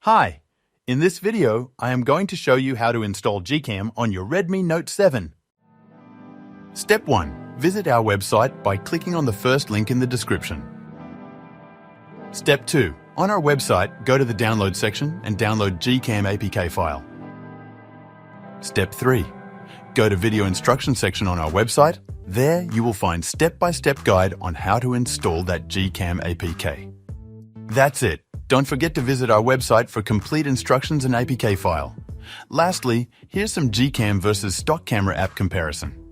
Hi, in this video, I am going to show you how to install GCam on your Redmi Note 7. Step 1. Visit our website by clicking on the first link in the description. Step 2. On our website, go to the download section and download GCam APK file. Step 3. Go to video instruction section on our website. There you will find step-by-step guide on how to install that GCam APK. That's it. Don't forget to visit our website for complete instructions and APK file. Lastly, here's some GCam versus stock camera app comparison.